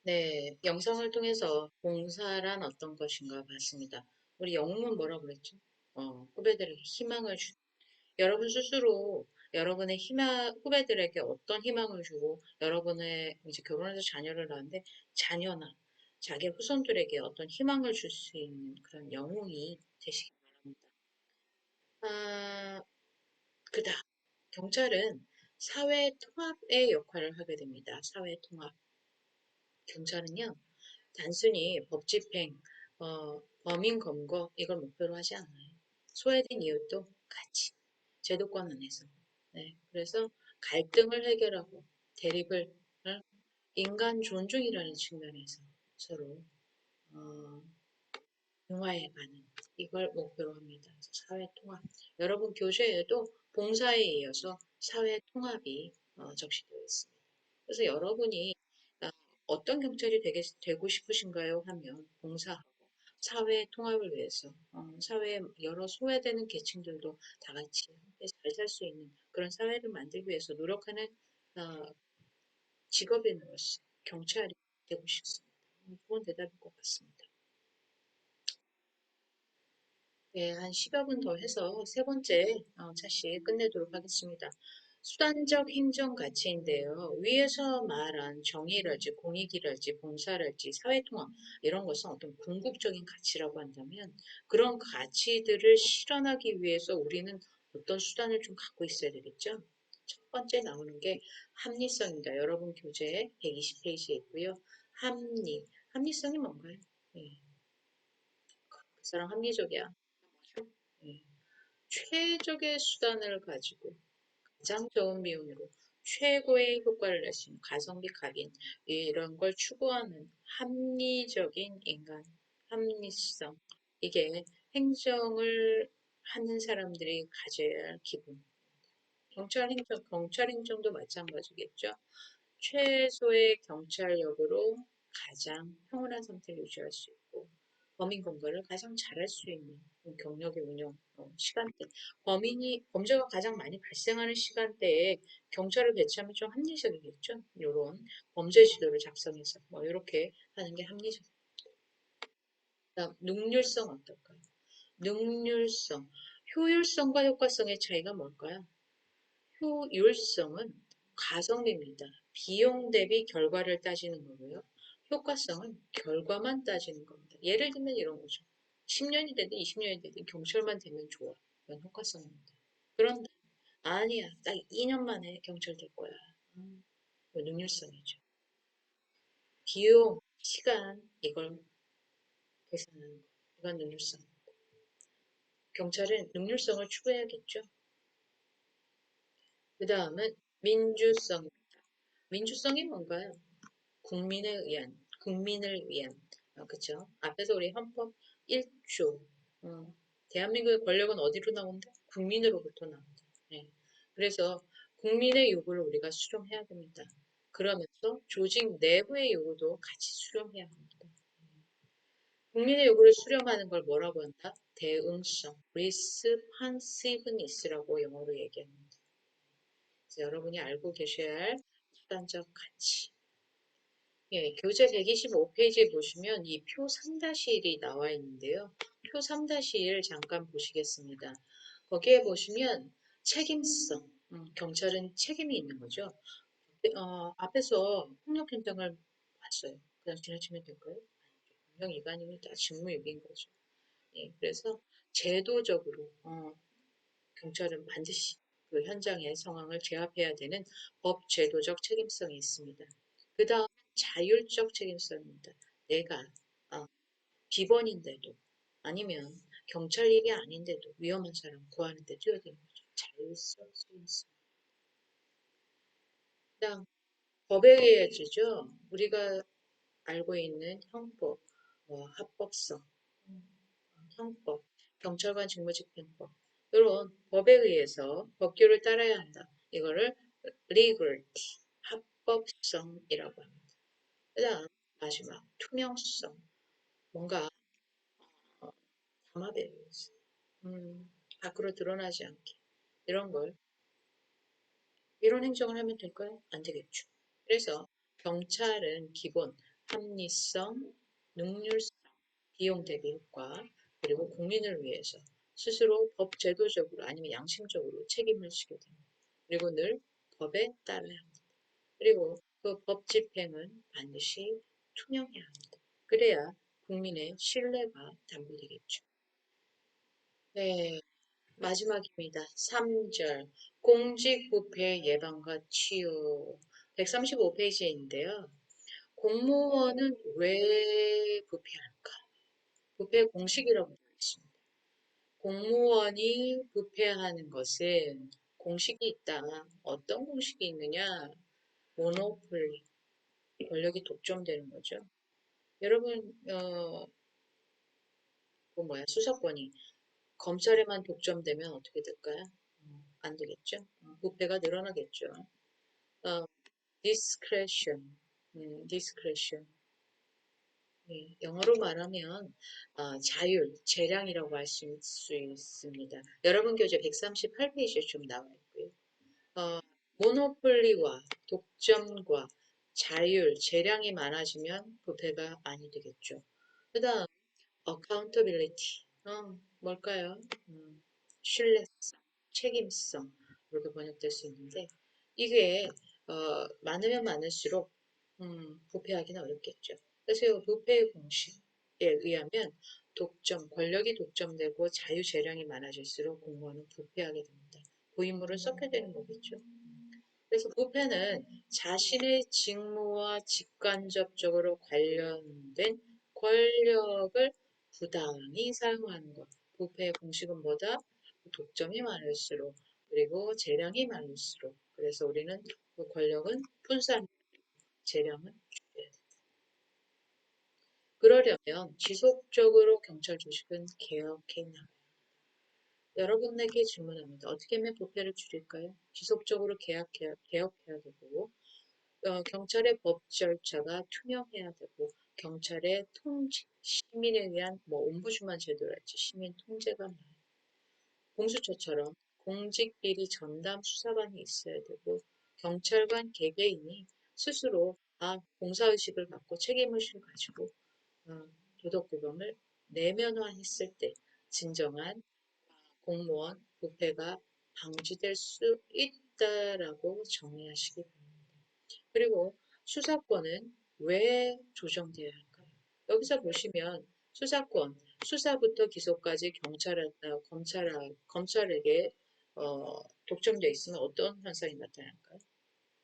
네, 영상을 통해서 봉사란 어떤 것인가 봤습니다. 우리 영웅은 뭐라고 그랬죠? 후배들에게 희망을 여러분 스스로 여러분의 후배들에게 어떤 희망을 주고 여러분의 이제 결혼해서 자녀를 낳는데 자녀나 자기 후손들에게 어떤 희망을 줄 수 있는 그런 영웅이 되시기 바랍니다. 아, 그다음 경찰은 사회 통합의 역할을 하게 됩니다. 사회 통합. 경찰은요, 단순히 법 집행, 범인 검거 이걸 목표로 하지 않아요. 소외된 이웃도 같이 제도권 안에서. 네, 그래서 갈등을 해결하고 대립을 인간 존중이라는 측면에서 서로 어, 융화해가는 이걸 목표로 합니다. 사회 통합. 여러분 교재에도 봉사에 이어서 사회 통합이 적시되어 있습니다. 그래서 여러분이 어, 어떤 경찰이 되고 싶으신가요? 하면 봉사하고 사회 통합을 위해서 사회에 여러 소외되는 계층들도 다 같이 함께 잘 살 수 있는 그런 사회를 만들기 위해서 노력하는 어, 직업인으로서 경찰이 되고 싶습니다. 좋은 대답일 것 같습니다. 예, 한 10여 분 더 해서 세 번째 차시 끝내도록 하겠습니다. 수단적 행정 가치인데요. 위에서 말한 정의랄지 공익이랄지 봉사랄지 사회통합 이런 것은 어떤 궁극적인 가치라고 한다면 그런 가치들을 실현하기 위해서 우리는 어떤 수단을 좀 갖고 있어야 되겠죠? 첫 번째 나오는 게 합리성입니다. 여러분 교재에 120페이지에 있고요. 합리성이 뭔가요? 예, 그 사람 합리적이야. 예. 최적의 수단을 가지고 가장 좋은 비용으로 최고의 효과를 낼 수 있는 가성비 각인 이런 걸 추구하는 합리적인 인간, 합리성 이게 행정을 하는 사람들이 가져야 할 기본. 경찰 행정도 마찬가지겠죠. 최소의 경찰력으로 가장 평온한 상태를 유지할 수 있고 범인 검거를 가장 잘할 수 있는 경력의 운영 시간대 범죄가 가장 많이 발생하는 시간대에 경찰을 배치하면 좀 합리적이겠죠. 이런 범죄 지도를 작성해서 뭐 이렇게 하는 게 합리적. 그다음 능률성 어떨까요? 능률성, 효율성과 효과성의 차이가 뭘까요? 효율성은 가성비입니다. 비용 대비 결과를 따지는 거고요. 효과성은 결과만 따지는 겁니다. 예를 들면 이런 거죠. 10년이 되든 20년이 되든 경찰만 되면 좋아. 이건 효과성입니다. 그런데 아니야. 딱 2년 만에 경찰 될 거야. 이거 능률성이죠. 비용, 시간 이걸 계산하는 거. 이건 능률성. 경찰은 능률성을 추구해야겠죠. 그 다음은 민주성. 민주성이 뭔가요? 국민을 위한, 그쵸? 앞에서 우리 헌법 1조, 대한민국의 권력은 어디로 나온다? 국민으로부터 나온다. 네. 그래서 국민의 요구를 우리가 수렴해야 됩니다. 그러면서 조직 내부의 요구도 같이 수렴해야 합니다. 국민의 요구를 수렴하는 걸 뭐라고 한다? 대응성, responsiveness라고 영어로 얘기합니다. 그래서 여러분이 알고 계셔야 할 수단적 가치. 예, 교재 125페이지에 보시면 이 표 3-1이 나와 있는데요. 표 3-1 잠깐 보시겠습니다. 거기에 보시면 책임성, 경찰은 책임이 있는 거죠. 앞에서 폭력 현장을 봤어요. 그냥 지나치면 될까요? 분명 일반인이 다 직무유기인 거죠. 예, 그래서 제도적으로 경찰은 반드시 그 현장의 상황을 제압해야 되는 법 제도적 책임성이 있습니다. 그 다음 자율적 책임성입니다. 내가 어, 비번인데도 아니면 경찰 일이 아닌데도 위험한 사람 구하는데 뛰어드는 거죠. 자율적 책임성. 그다음 법에 의해지죠. 우리가 알고 있는 형법, 합법성, 형법, 경찰관 직무집행법 이런 법에 의해서 법규를 따라야 한다. 이거를 legality, 합법성이라고 합니다. 그다음 마지막 투명성, 뭔가 담합에 의해서 밖으로 드러나지 않게 이런 걸 이런 행정을 하면 될까요? 안 되겠죠. 그래서 경찰은 기본 합리성, 능률성, 비용 대비 효과, 그리고 국민을 위해서 스스로 법 제도적으로 아니면 양심적으로 책임을 지게 됩니다. 그리고 늘 법에 따라야 합니다. 그리고 그 법 집행은 반드시 투명해야 합니다. 그래야 국민의 신뢰가 담보되겠죠. 네, 마지막입니다. 3절. 공직부패 예방과 치유. 135페이지인데요. 공무원은 왜 부패할까? 부패 공식이라고 되어 있습니다. 공무원이 부패하는 것은 공식이 있다. 어떤 공식이 있느냐? 모노폴리, 권력이 독점되는 거죠. 여러분, 그 뭐야, 수사권이 검찰에만 독점되면 어떻게 될까요? 안 되겠죠. 부패가 늘어나겠죠. 어, discretion, discretion. 예, 영어로 말하면 자율, 재량이라고 할 수 있습니다. 여러분 교재 138페이지에 좀 나와 있고요. 어, 모노폴리와 독점과 자율, 재량이 많아지면 부패가 아니 되겠죠. 그다음 accountability, 뭘까요? 신뢰성, 책임성 이렇게 번역될 수 있는데 이게 많으면 많을수록 부패하기는 어렵겠죠. 그래서 이 부패의 공식에 의하면 권력이 독점되고 자유재량이 많아질수록 공무원은 부패하게 됩니다. 고인물을 썩게 되는 거겠죠. 그래서 부패는 자신의 직무와 직간접적으로 관련된 권력을 부당히 사용하는 것. 부패의 공식은 뭐다? 독점이 많을수록, 그리고 재량이 많을수록. 그래서 우리는 그 권력은 분산, 재량은 줄여야 돼. 그러려면 지속적으로 경찰 조직은 개혁해 나가요. 여러분에게 질문합니다. 어떻게 하면 부패를 줄일까요? 지속적으로 개혁해야 되고, 경찰의 법 절차가 투명해야 되고 경찰의 통제, 시민에 의한 뭐 옴부즈만 제도랄지 시민 통제가 많아요. 공수처처럼 공직비리 전담 수사관이 있어야 되고 경찰관 개개인이 스스로 봉사의식을 갖고 책임의식을 가지고 어, 도덕규범을 내면화했을 때 진정한 공무원 부패가 방지될 수 있다라고 정의하시기 바랍니다. 그리고 수사권은 왜 조정돼야 할까요? 여기서 보시면 수사권, 수사부터 기소까지 검찰에게 독점돼 있으면 어떤 현상이 나타날까요?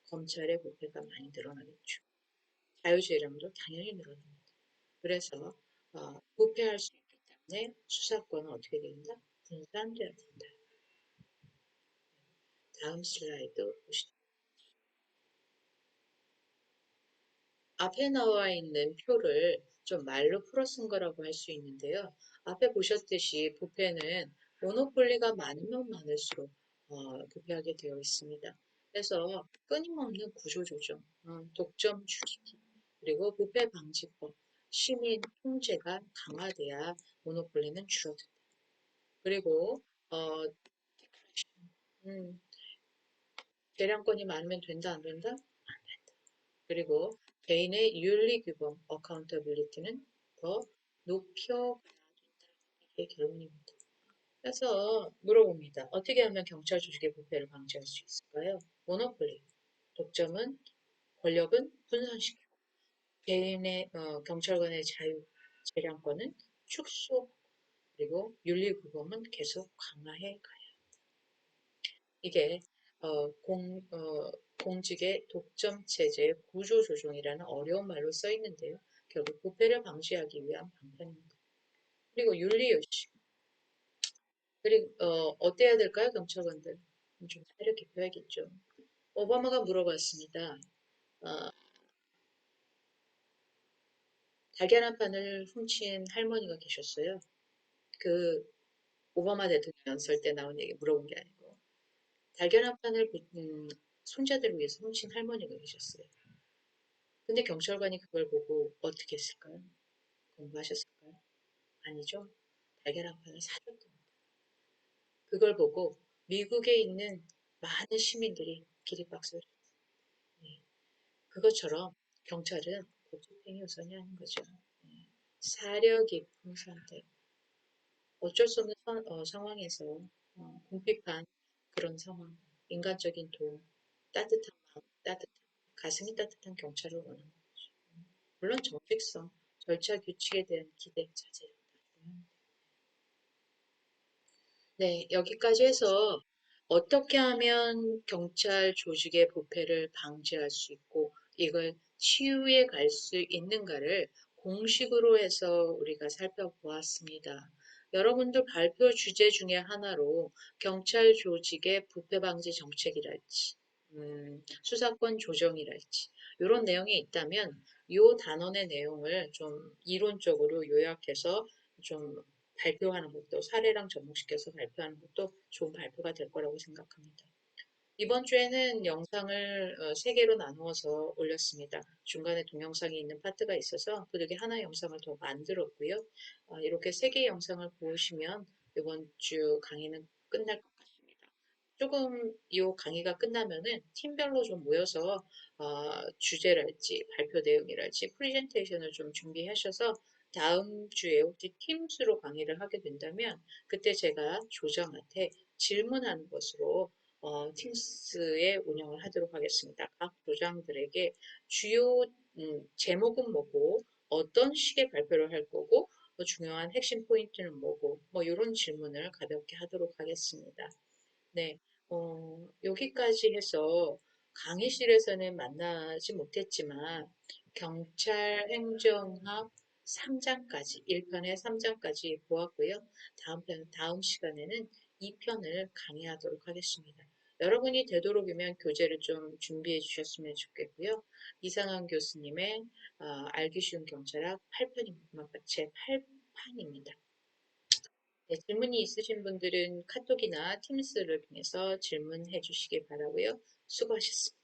검찰의 부패가 많이 늘어나겠죠. 자유재량도 당연히 늘어납니다. 그래서 부패할 수 있기 때문에 수사권은 어떻게 된다? 분산돼야 된다. 다음 슬라이드 보시죠. 앞에 나와 있는 표를 좀 말로 풀어 쓴 거라고 할 수 있는데요. 앞에 보셨듯이 부패는 모노폴리가 많으면 많을수록 부패하게 되어 있습니다. 그래서 끊임없는 구조조정, 독점 줄이기, 그리고 부패 방지법, 시민 통제가 강화돼야 모노폴리는 줄어든다. 그리고 어, 음, 대량권이 많으면 된다 안 된다? 그리고 개인의 윤리 규범, 어카운터빌리티는 더 높여가야 된다는 게 결론입니다. 그래서 물어봅니다. 어떻게 하면 경찰 조직의 부패를 방지할 수 있을까요? 모노폴리, 독점은 권력은 분산시키고 개인의 경찰관의 자유, 재량권은 축소, 그리고 윤리 규범은 계속 강화해 가야. 이게 공직의 독점 체제의 구조 조정이라는 어려운 말로 써 있는데요. 결국 부패를 방지하기 위한 방편입니다. 그리고 윤리의식. 그리고 어때야 될까요, 경찰관들? 좀 사려 깊어야겠죠. 오바마가 물어봤습니다. 어, 달걀 한 판을 훔친 할머니가 계셨어요. 그 오바마 대통령 연설 때 나온 얘기 물어본 게 아니고 달걀 한 판을 손자들을 위해서 훔친 할머니가 계셨어요. 근데 경찰관이 그걸 보고 어떻게 했을까요? 공부하셨을까요? 아니죠. 달걀 한 판을 사줬던 겁니다. 그걸 보고 미국에 있는 많은 시민들이 기립박수를 했어요. 네. 그것처럼 경찰은 고집행위 우선이 하는 거죠. 네. 사려 깊은 선택. 어쩔 수 없는 상황에서 궁핍한 그런 상황, 인간적인 도움, 따뜻한 마음, 따뜻한 가슴이 따뜻한 경찰을 원하는 거죠. 물론 정직성, 절차 규칙에 대한 기대, 자제를 다해야 네, 여기까지 해서 어떻게 하면 경찰 조직의 부패를 방지할 수 있고 이걸 치유해 갈 수 있는가를 공식으로 해서 우리가 살펴보았습니다. 여러분들 발표 주제 중에 하나로 경찰 조직의 부패 방지 정책이랄지, 수사권 조정이랄지 이런 내용이 있다면 이 단원의 내용을 좀 이론적으로 요약해서 좀 발표하는 것도 사례랑 접목시켜서 발표하는 것도 좋은 발표가 될 거라고 생각합니다. 이번 주에는 영상을 세 개로 나누어서 올렸습니다. 중간에 동영상이 있는 파트가 있어서 그중에 하나 영상을 더 만들었고요. 이렇게 세 개 영상을 보시면 이번 주 강의는 끝날 것 같습니다. 조금 이 강의가 끝나면은 팀별로 좀 모여서 주제랄지 발표 내용이랄지 프레젠테이션을 좀 준비하셔서 다음 주에 혹시 팀스로 강의를 하게 된다면 그때 제가 조장한테 질문하는 것으로 팀스의 운영을 하도록 하겠습니다. 각 조장들에게 주요 제목은 뭐고 어떤 식의 발표를 할 거고 중요한 핵심 포인트는 뭐고 뭐 이런 질문을 가볍게 하도록 하겠습니다. 네, 여기까지 해서 강의실에서는 만나지 못했지만 경찰 행정학 3장까지, 1편에 3장까지 보았고요. 다음 시간에는 2편을 강의하도록 하겠습니다. 여러분이 되도록이면 교재를 좀 준비해 주셨으면 좋겠고요. 이상한 교수님의 알기 쉬운 경찰학 8편입니다. 제 8판입니다. 네, 질문이 있으신 분들은 카톡이나 팀스를 통해서 질문해 주시기 바라고요. 수고하셨습니다.